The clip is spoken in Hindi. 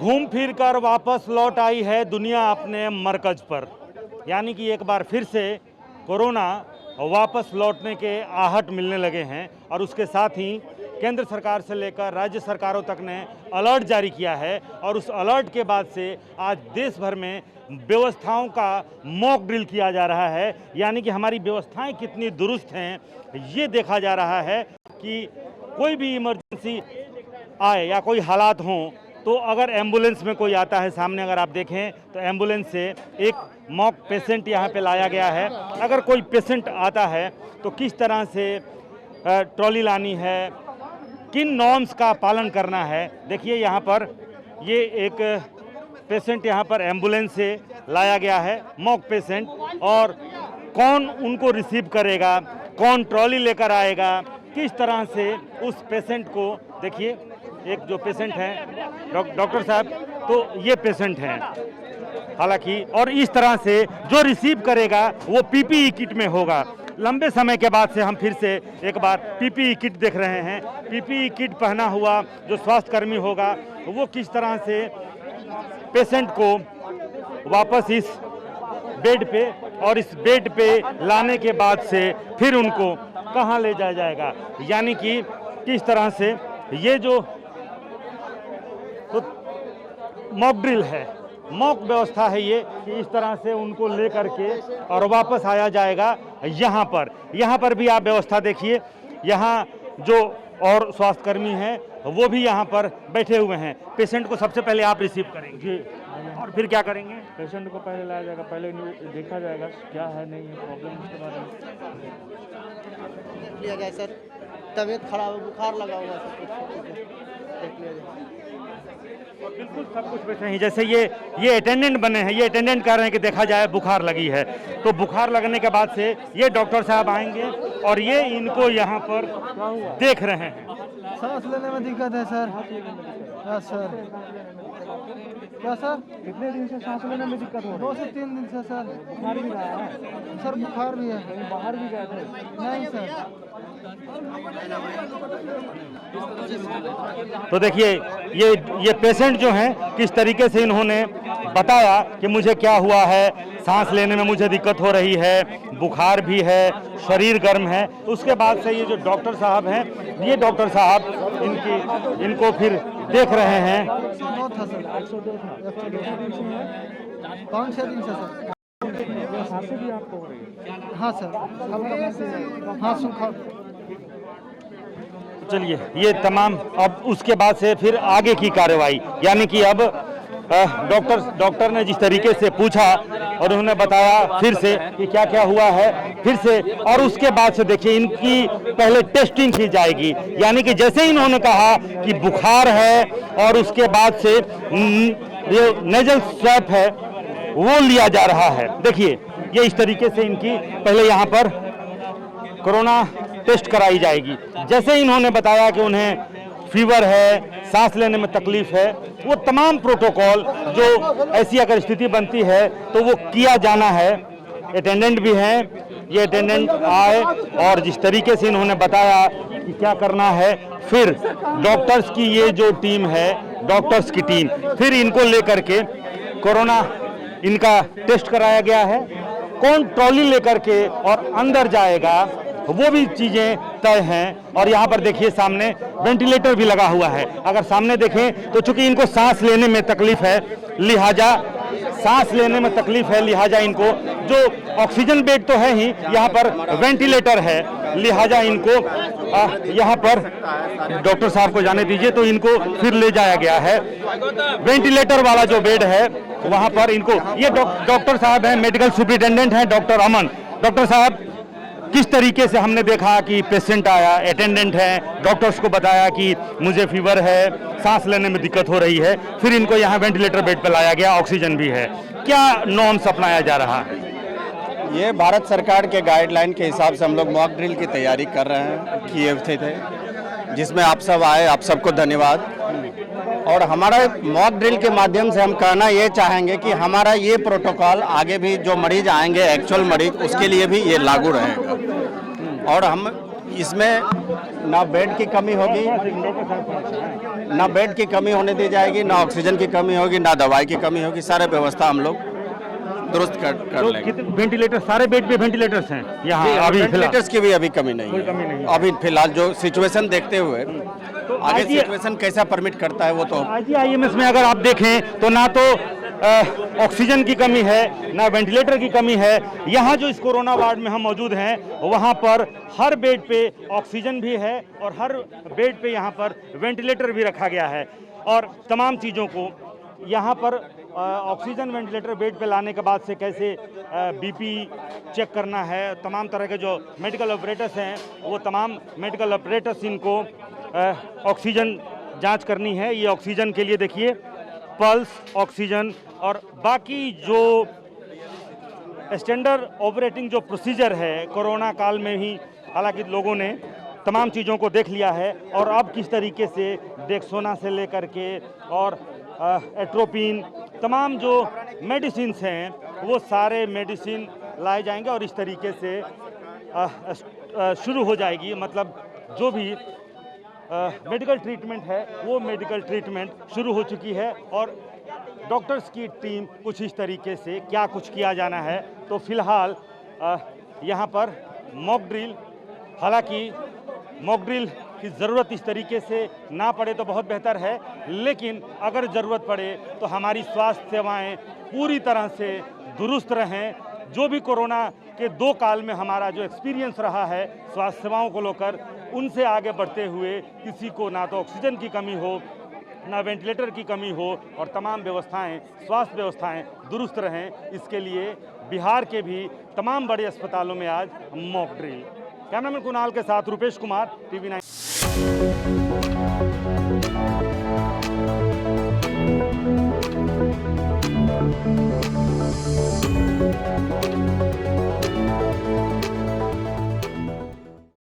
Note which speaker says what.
Speaker 1: घूम फिर कर वापस लौट आई है दुनिया अपने मरकज पर, यानी कि एक बार फिर से कोरोना वापस लौटने के आहट मिलने लगे हैं और उसके साथ ही केंद्र सरकार से लेकर राज्य सरकारों तक ने अलर्ट जारी किया है। और उस अलर्ट के बाद से आज देश भर में व्यवस्थाओं का मॉक ड्रिल किया जा रहा है, यानी कि हमारी व्यवस्थाएं कितनी दुरुस्त हैं ये देखा जा रहा है कि कोई भी इमरजेंसी आए या कोई हालात हों तो अगर एम्बुलेंस में कोई आता है, सामने अगर आप देखें तो एम्बुलेंस से एक मॉक पेशेंट यहाँ पे लाया गया है। अगर कोई पेशेंट आता है तो किस तरह से ट्रॉली लानी है, किन नॉर्म्स का पालन करना है। देखिए यहाँ पर ये एक पेशेंट यहाँ पर एम्बुलेंस से लाया गया है, मॉक पेशेंट, और कौन उनको रिसीव करेगा, कौन ट्रॉली लेकर आएगा, किस तरह से उस पेशेंट को। देखिए एक जो पेशेंट हैं डॉक्टर साहब, तो ये पेशेंट हैं हालांकि, और इस तरह से जो रिसीव करेगा वो पीपीई किट में होगा। लंबे समय के बाद से हम फिर से एक बार पीपीई किट देख रहे हैं। पीपीई किट पहना हुआ जो स्वास्थ्यकर्मी होगा वो किस तरह से पेशेंट को वापस इस बेड पे और इस बेड पे लाने के बाद से फिर उनको कहाँ ले जाया जाएगा, यानी कि किस तरह से ये जो मॉक ड्रिल है, मॉक व्यवस्था है ये, कि इस तरह से उनको ले करके और वापस आया जाएगा। यहाँ पर भी आप व्यवस्था देखिए, यहाँ जो और स्वास्थ्यकर्मी हैं वो भी यहाँ पर बैठे हुए हैं। पेशेंट को सबसे पहले आप रिसीव करेंगे जी, और फिर क्या करेंगे?
Speaker 2: पेशेंट को पहले लाया जाएगा, पहले देखा जाएगा क्या है नहीं है प्रॉब्लम, उसके बारे में
Speaker 3: देख लिया जाए सर। तबीयत खराब है, बुखार लगा हुआ है, सब कुछ देख लिया जाए।
Speaker 1: बिल्कुल सब कुछ वैसे ही जैसे ये अटेंडेंट बने हैं, ये अटेंडेंट कह रहे हैं कि देखा जाए बुखार लगी है, तो बुखार लगने के बाद से ये डॉक्टर साहब आएंगे और ये इनको यहाँ पर देख रहे हैं।
Speaker 4: सांस लेने में दिक्कत है सर। हाँ सर। क्या सर?
Speaker 2: कितने दिन से सांस लेने में दिक्कत हो रही है?
Speaker 4: 2 से 3 दिन से सर।
Speaker 2: बुखार भी रहा है
Speaker 4: सर? बुखार भी है।
Speaker 2: कहीं बाहर भी गए थे?
Speaker 4: नहीं सर।
Speaker 1: तो देखिए ये पेशेंट जो हैं किस तरीके से इन्होंने बताया कि मुझे क्या हुआ है, सांस लेने में मुझे दिक्कत हो रही है, बुखार भी है, शरीर गर्म है। उसके बाद से ये जो डॉक्टर साहब हैं, ये डॉक्टर साहब इनको फिर देख रहे हैं।
Speaker 4: 102 था सर। 5-6 दिन से सर।
Speaker 2: खांसी भी आपको हो रही है?
Speaker 4: हाँ सर। हाँ सूखा।
Speaker 1: चलिए ये तमाम, अब उसके बाद से फिर आगे की कार्रवाई, यानी कि अब डॉक्टर ने जिस तरीके से पूछा और उन्होंने बताया फिर से कि क्या क्या हुआ है फिर से, और उसके बाद से देखिए इनकी पहले टेस्टिंग की जाएगी, यानी कि जैसे इन्होंने कहा कि बुखार है और उसके बाद से ये नेजल स्वैप है वो लिया जा रहा है। देखिए ये इस तरीके से इनकी पहले यहाँ पर कोरोना टेस्ट कराई जाएगी। जैसे इन्होंने बताया कि उन्हें फीवर है, सांस लेने में तकलीफ है, वो तमाम प्रोटोकॉल जो ऐसी अगर स्थिति बनती है तो वो किया जाना है। अटेंडेंट भी हैं, ये अटेंडेंट आए और जिस तरीके से इन्होंने बताया कि क्या करना है, फिर डॉक्टर्स की ये जो टीम है, डॉक्टर्स की टीम, फिर इनको लेकर के कोरोना इनका टेस्ट कराया गया है। कौन ट्रॉली लेकर के और अंदर जाएगा वो भी चीज़ें तय हैं। और यहाँ पर देखिए सामने वेंटिलेटर भी लगा हुआ है। अगर सामने देखें तो चूंकि इनको सांस लेने में तकलीफ है, लिहाजा इनको जो ऑक्सीजन बेड तो है ही, यहाँ पर वेंटिलेटर है, लिहाजा इनको यहाँ पर डॉक्टर साहब को जाने दीजिए, तो इनको फिर ले जाया गया है वेंटिलेटर वाला जो बेड है वहाँ पर इनको। ये डॉक्टर साहब हैं, मेडिकल सुपरिटेंडेंट हैं डॉक्टर अमन। डॉक्टर साहब, किस तरीके से हमने देखा कि पेशेंट आया, अटेंडेंट है, डॉक्टर्स को बताया कि मुझे फीवर है, सांस लेने में दिक्कत हो रही है, फिर इनको यहाँ वेंटिलेटर बेड पर लाया गया, ऑक्सीजन भी है, क्या नॉर्म्स अपनाया जा रहा है?
Speaker 5: ये भारत सरकार के गाइडलाइन के हिसाब से हम लोग मॉक ड्रिल की तैयारी कर रहे हैं, किए थे, जिसमें आप सब आए, आप सबको धन्यवाद। और हमारा मॉक ड्रिल के माध्यम से हम कहना ये चाहेंगे कि हमारा ये प्रोटोकॉल आगे भी जो मरीज आएंगे, एक्चुअल मरीज, उसके लिए भी ये लागू रहेगा। और हम इसमें ना बेड की कमी होगी, ना बेड की कमी होने दी जाएगी, ना ऑक्सीजन की कमी होगी, ना दवाई की कमी होगी। सारे व्यवस्था हम लोग दुरुस्त कर
Speaker 1: तो
Speaker 5: लेंगे।
Speaker 1: कितने वेंटिलेटर, सारे बेड पे वेंटिलेटर्स हैं यहाँ
Speaker 5: जी,
Speaker 1: अभी फिलहाल?
Speaker 5: वेंटिलेटर्स की भी अभी कमी नहीं
Speaker 1: कोई
Speaker 5: है।
Speaker 1: कमी नहीं है।
Speaker 5: अभी फिलहाल जो सिचुएशन देखते हुए
Speaker 1: तो
Speaker 5: आगे
Speaker 1: आज ये
Speaker 5: सिचुएशन कैसा परमिट करता है वो तो
Speaker 1: आईजीआईएमएस में अगर आप देखें तो ना तो ऑक्सीजन की कमी है, ना वेंटिलेटर की कमी है। यहाँ जो इस कोरोना वार्ड में हम मौजूद हैं वहाँ पर हर बेड पे ऑक्सीजन भी है और हर बेड पे यहाँ पर वेंटिलेटर भी रखा गया है। और तमाम चीज़ों को यहाँ पर ऑक्सीजन वेंटिलेटर बेड पे लाने के बाद से कैसे बीपी चेक करना है, तमाम तरह के जो मेडिकल ऑपरेटर्स हैं वो तमाम मेडिकल ऑपरेटर्स इनको ऑक्सीजन जांच करनी है। ये ऑक्सीजन के लिए देखिए पल्स, ऑक्सीजन और बाकी जो स्टैंडर्ड ऑपरेटिंग जो प्रोसीजर है कोरोना काल में ही, हालांकि लोगों ने तमाम चीज़ों को देख लिया है और अब किस तरीके से डेक्सोना से लेकर के और एट्रोपिन तमाम जो मेडिसिन्स हैं वो सारे मेडिसिन लाए जाएंगे और इस तरीके से शुरू हो जाएगी। मतलब जो भी मेडिकल ट्रीटमेंट है वो मेडिकल ट्रीटमेंट शुरू हो चुकी है और डॉक्टर्स की टीम कुछ इस तरीके से क्या कुछ किया जाना है। तो फिलहाल यहाँ पर मॉक ड्रिल, हालांकि मॉक ड्रिल की ज़रूरत इस तरीके से ना पड़े तो बहुत बेहतर है, लेकिन अगर ज़रूरत पड़े तो हमारी स्वास्थ्य सेवाएं पूरी तरह से दुरुस्त रहें। जो भी कोरोना के 2 काल में हमारा जो एक्सपीरियंस रहा है स्वास्थ्य सेवाओं को लेकर, उनसे आगे बढ़ते हुए किसी को ना तो ऑक्सीजन की कमी हो, ना वेंटिलेटर की कमी हो और तमाम व्यवस्थाएं, स्वास्थ्य व्यवस्थाएं दुरुस्त रहें। इसके लिए बिहार के भी तमाम बड़े अस्पतालों में आज मॉक ड्रिल। कैमरामैन कुणाल के साथ रुपेश कुमार, TV9।